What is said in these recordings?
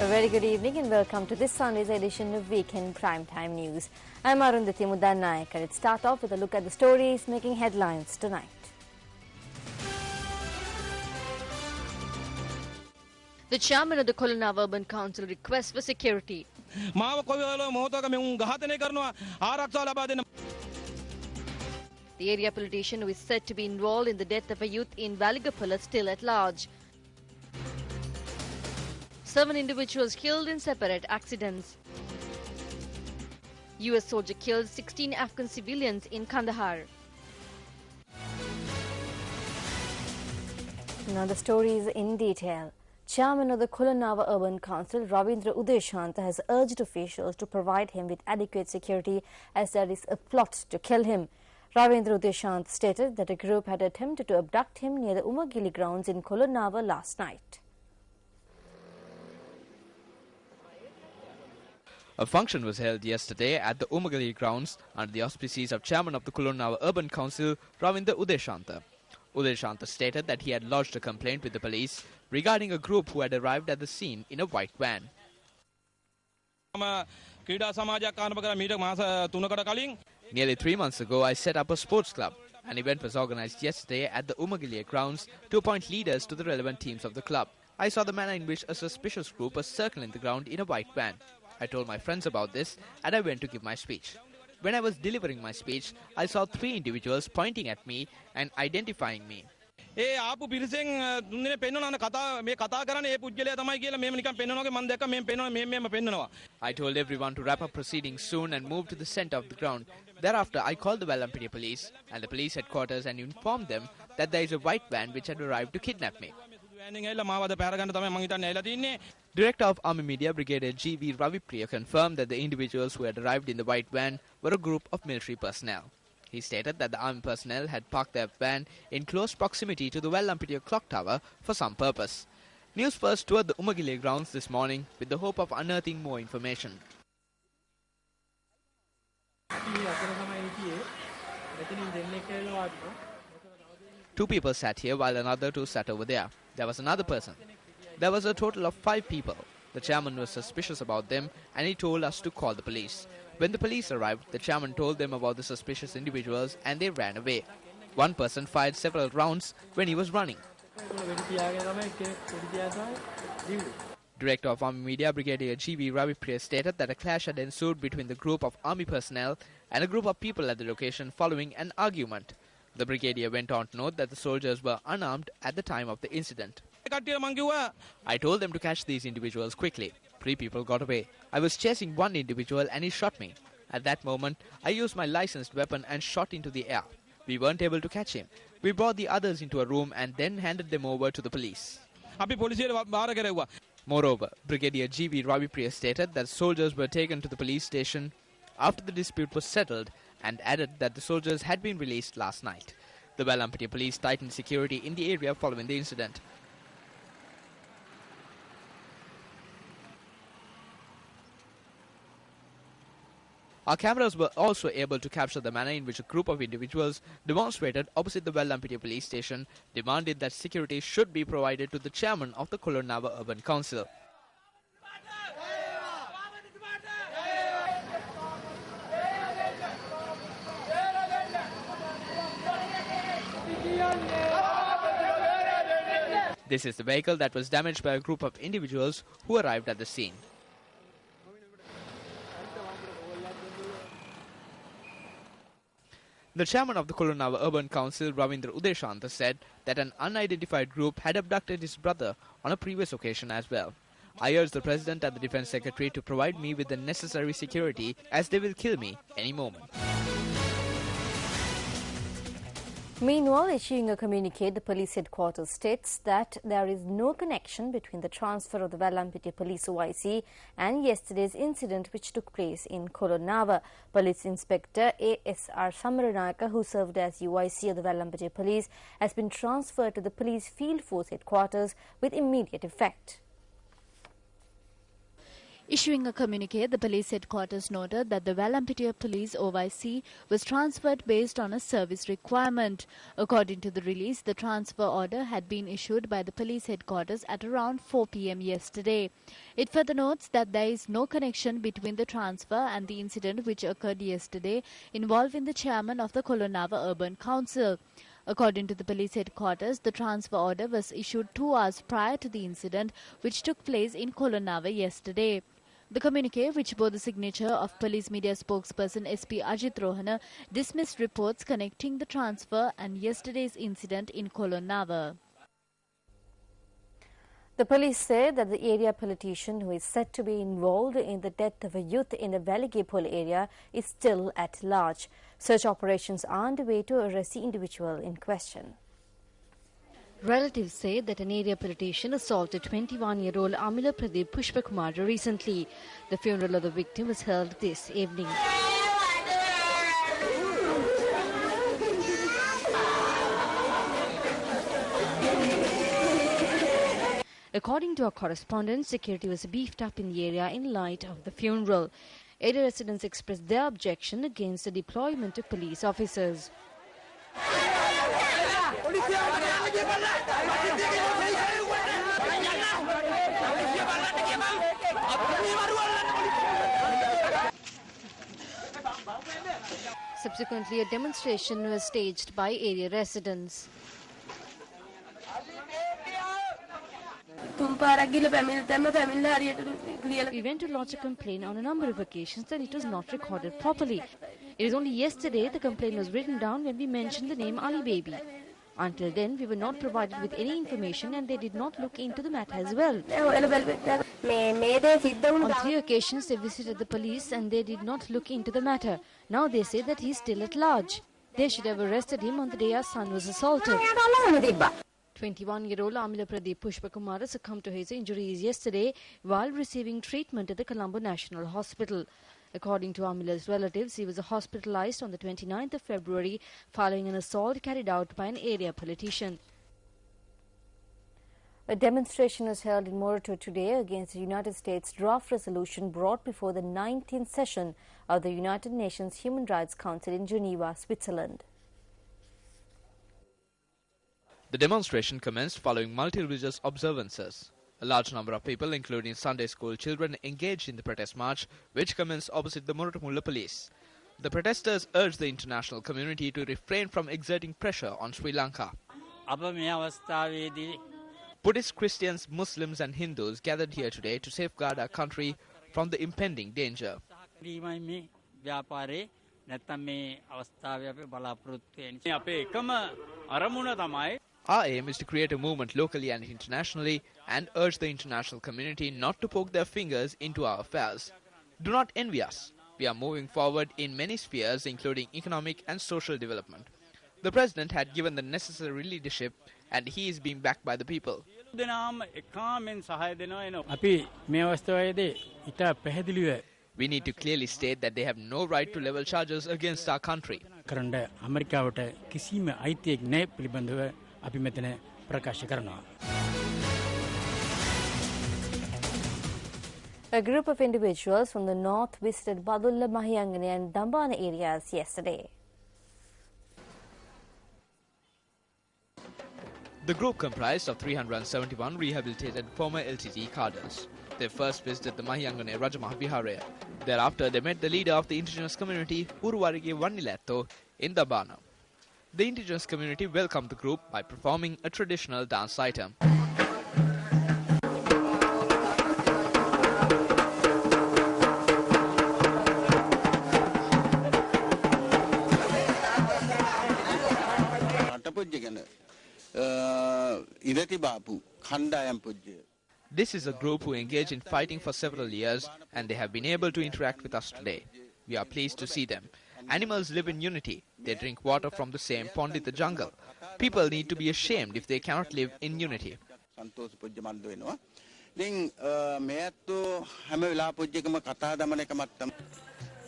A very good evening and welcome to this Sunday's edition of Weekend Primetime News. I'm Arundhati Mudannayak and let's start off with a look at the stories making headlines tonight. The chairman of the Kolonava Urban Council requests for security. The area politician who is said to be involved in the death of a youth in Valigapal is still at large. 7 individuals killed in separate accidents. US soldier kills 16 Afghan civilians in Kandahar. Now the stories in detail. Chairman of the Kolonava Urban Council, Ravindra Udeshanta, has urged officials to provide him with adequate security as there is a plot to kill him. Ravindra Udeshanta stated that a group had attempted to abduct him near the Umagili grounds in Kolonava last night. A function was held yesterday at the Umagili grounds under the auspices of Chairman of the Kolonava Urban Council, Ravindra Udeshanta. Udeshanta stated that he had lodged a complaint with the police regarding a group who had arrived at the scene in a white van. Nearly 3 months ago, I set up a sports club. An event was organized yesterday at the Umagili grounds to appoint leaders to the relevant teams of the club. I saw the manner in which a suspicious group was circling the ground in a white van. I told my friends about this and I went to give my speech. When I was delivering my speech, I saw 3 individuals pointing at me and identifying me. I told everyone to wrap up proceedings soon and move to the center of the ground. Thereafter, I called the Vallampity police and the police headquarters and informed them that there is a white van which had arrived to kidnap me. Director of Army Media, Brigadier G.V. Ravipriya, confirmed that the individuals who had arrived in the white van were a group of military personnel. He stated that the army personnel had parked their van in close proximity to the Vallampity clock tower for some purpose. News first toured the Umagili grounds this morning with the hope of unearthing more information. 2 people sat here while another 2 sat over there. There was another person. There was a total of 5 people. The chairman was suspicious about them and he told us to call the police. When the police arrived, the chairman told them about the suspicious individuals and they ran away. One person fired several rounds when he was running. Director of Army Media, Brigadier G.V. Ravipriya, stated that a clash had ensued between the group of army personnel and a group of people at the location following an argument. The brigadier went on to note that the soldiers were unarmed at the time of the incident. I told them to catch these individuals quickly. 3 people got away. I was chasing one individual and he shot me. At that moment, I used my licensed weapon and shot into the air. We weren't able to catch him. We brought the others into a room and then handed them over to the police. Moreover, Brigadier G.V. Ravipriya stated that soldiers were taken to the police station after the dispute was settled and added that the soldiers had been released last night. The Vallampity police tightened security in the area following the incident. Our cameras were also able to capture the manner in which a group of individuals demonstrated opposite the Vallampity police station, demanded that security should be provided to the chairman of the Kolonava Urban Council. This is the vehicle that was damaged by a group of individuals who arrived at the scene. The chairman of the Kolonava Urban Council, Ravindra Udeshanta, said that an unidentified group had abducted his brother on a previous occasion as well. I urge the President and the Defence Secretary to provide me with the necessary security as they will kill me any moment. Meanwhile, issuing a communique, the police headquarters states that there is no connection between the transfer of the Vallampity Police OIC and yesterday's incident which took place in Kolonava. Police Inspector A.S.R. Samaranayaka, who served as UIC of the Vallampity Police, has been transferred to the Police Field Force headquarters with immediate effect. Issuing a communique, the police headquarters noted that the Valampitiya Police OIC was transferred based on a service requirement. According to the release, the transfer order had been issued by the police headquarters at around 4 p.m. yesterday. It further notes that there is no connection between the transfer and the incident which occurred yesterday involving the chairman of the Kolonava Urban Council. According to the police headquarters, the transfer order was issued 2 hours prior to the incident which took place in Kolonava yesterday. The communique, which bore the signature of police media spokesperson SP Ajit Rohana, dismissed reports connecting the transfer and yesterday's incident in Kolonava. The police say that the area politician who is said to be involved in the death of a youth in the Veligipol area is still at large. Search operations are underway to arrest the individual in question. Relatives say that an area politician assaulted 21-year-old Amila Pradeep Pushpakumar recently. The funeral of the victim was held this evening. According to our correspondent, security was beefed up in the area in light of the funeral. Area residents expressed their objection against the deployment of police officers. Subsequently, a demonstration was staged by area residents. We went to lodge a complaint on a number of occasions that it was not recorded properly. It is only yesterday the complaint was written down when we mentioned the name Ali Baby. Until then, we were not provided with any information and they did not look into the matter as well. On 3 occasions, they visited the police and they did not look into the matter. Now they say that he is still at large. They should have arrested him on the day our son was assaulted. 21-year-old Amila Pradeep Pushpakumar succumbed to his injuries yesterday while receiving treatment at the Colombo National Hospital. According to Amila's relatives, he was hospitalized on the 29th of February following an assault carried out by an area politician. A demonstration was held in Morato today against the United States draft resolution brought before the 19th session of the United Nations Human Rights Council in Geneva, Switzerland. The demonstration commenced following multi-religious observances. A large number of people, including Sunday school children, engaged in the protest march, which commenced opposite the Morato police. The protesters urged the international community to refrain from exerting pressure on Sri Lanka. Buddhists, Christians, Muslims and Hindus gathered here today to safeguard our country from the impending danger. Our aim is to create a movement locally and internationally and urge the international community not to poke their fingers into our affairs. Do not envy us. We are moving forward in many spheres, including economic and social development. The President had given the necessary leadership and he is being backed by the people. We need to clearly state that they have no right to level charges against our country. A group of individuals from the north visited Badulla, Mahiyangane and Dambana areas yesterday. The group comprised of 371 rehabilitated former LTT cadres. They first visited the Mahiyangane Rajamaha Viharaya. Thereafter, they met the leader of the indigenous community, Uruwarige Vanniletto, in Dambana. The indigenous community welcomed the group by performing a traditional dance item. This is a group who engaged in fighting for several years and they have been able to interact with us today. We are pleased to see them. Animals live in unity. They drink water from the same pond in the jungle. People need to be ashamed if they cannot live in unity.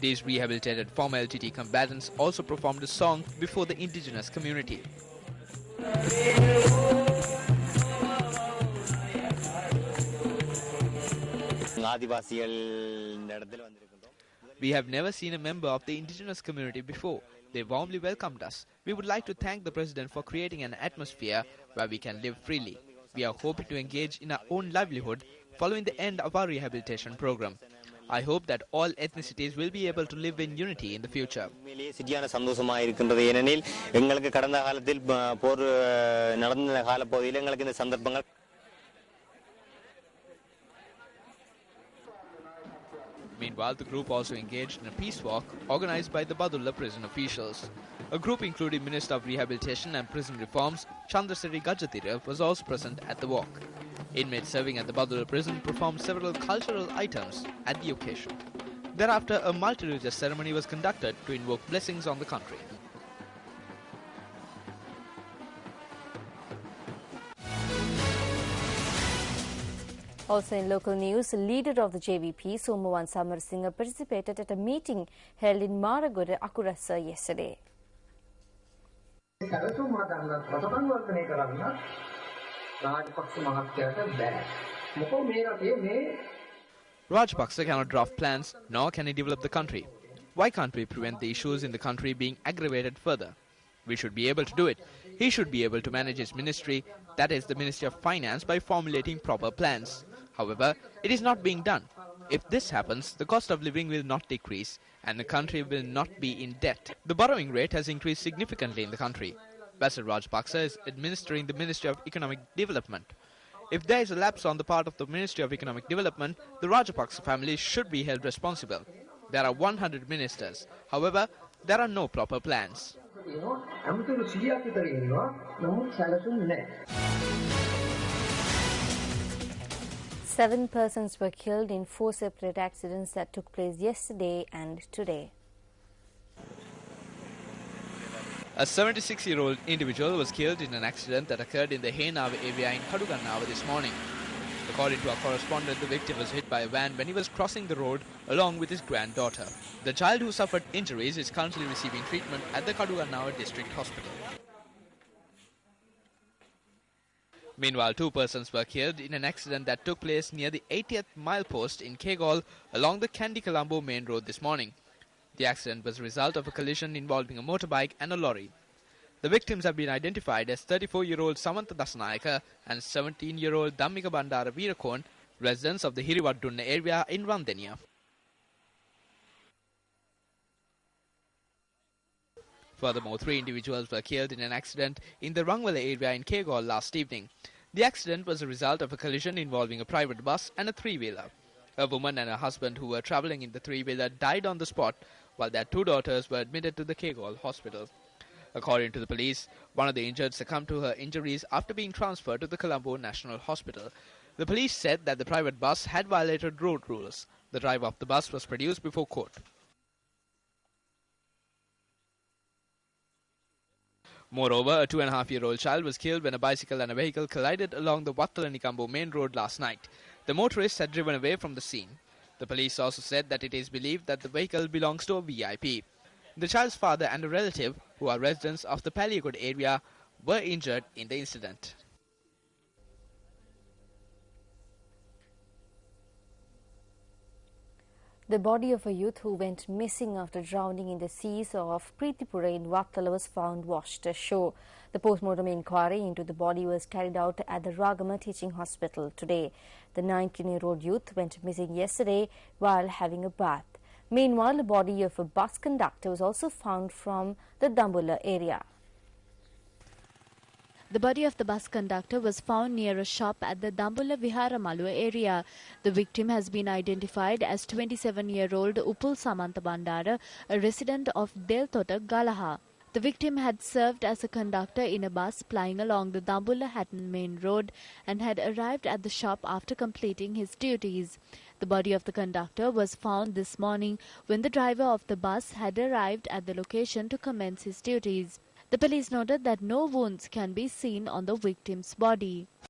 These rehabilitated former LTT combatants also performed a song before the indigenous community. We have never seen a member of the indigenous community before. They warmly welcomed us. We would like to thank the President for creating an atmosphere where we can live freely. We are hoping to engage in our own livelihood following the end of our rehabilitation program. I hope that all ethnicities will be able to live in unity in the future. Meanwhile, the group also engaged in a peace walk organized by the Badulla prison officials. A group including Minister of Rehabilitation and Prison Reforms, Chandrasiri Gajatira, was also present at the walk. Inmates serving at the Badulla prison performed several cultural items at the occasion. Thereafter, a multi-religious ceremony was conducted to invoke blessings on the country. Also in local news, the leader of the JVP, Somawan Samarasinghe, participated at a meeting held in Maragoda, Akurasa yesterday. Rajapaksa cannot draft plans, nor can he develop the country. Why can't we prevent the issues in the country being aggravated further? We should be able to do it. He should be able to manage his ministry, that is the Ministry of Finance, by formulating proper plans. However, it is not being done. If this happens, the cost of living will not decrease and the country will not be in debt. The borrowing rate has increased significantly in the country. Basil Rajapaksa is administering the Ministry of Economic Development. If there is a lapse on the part of the Ministry of Economic Development, the Rajapaksa family should be held responsible. There are 100 ministers. However, there are no proper plans. 7 persons were killed in 4 separate accidents that took place yesterday and today. A 76-year-old individual was killed in an accident that occurred in the Henawa area in Kaduganawa this morning. According to our correspondent, the victim was hit by a van when he was crossing the road along with his granddaughter. The child who suffered injuries is currently receiving treatment at the Kaduganawa District Hospital. Meanwhile, 2 persons were killed in an accident that took place near the 80th milepost in Kegol along the Kandy-Colombo main road this morning. The accident was a result of a collision involving a motorbike and a lorry. The victims have been identified as 34-year-old Samantha Dasanayaka and 17-year-old Dhammika Bandara Veerakon, residents of the Hirivaddunna area in Randeniya. Furthermore, 3 individuals were killed in an accident in the Rangwala area in Kegol last evening. The accident was a result of a collision involving a private bus and a 3-wheeler. A woman and her husband who were travelling in the 3-wheeler died on the spot, while their 2 daughters were admitted to the Kegol hospital. According to the police, one of the injured succumbed to her injuries after being transferred to the Colombo National Hospital. The police said that the private bus had violated road rules. The driver of the bus was produced before court. Moreover, a 2.5-year-old child was killed when a bicycle and a vehicle collided along the Wattala-Nikambo main road last night. The motorist had driven away from the scene. The police also said that it is believed that the vehicle belongs to a VIP. The child's father and a relative, who are residents of the Paliagod area, were injured in the incident. The body of a youth who went missing after drowning in the seas of Preetipura in Wattala was found washed ashore. The post-mortem inquiry into the body was carried out at the Ragama Teaching Hospital today. The 19-year-old youth went missing yesterday while having a bath. Meanwhile, the body of a bus conductor was also found from the Dambulla area. The body of the bus conductor was found near a shop at the Dambulla Viharamalua area. The victim has been identified as 27-year-old Upul Samantha Bandara, a resident of Deltota, Galaha. The victim had served as a conductor in a bus plying along the Dambulla Hatton main road and had arrived at the shop after completing his duties. The body of the conductor was found this morning when the driver of the bus had arrived at the location to commence his duties. The police noted that no wounds can be seen on the victim's body.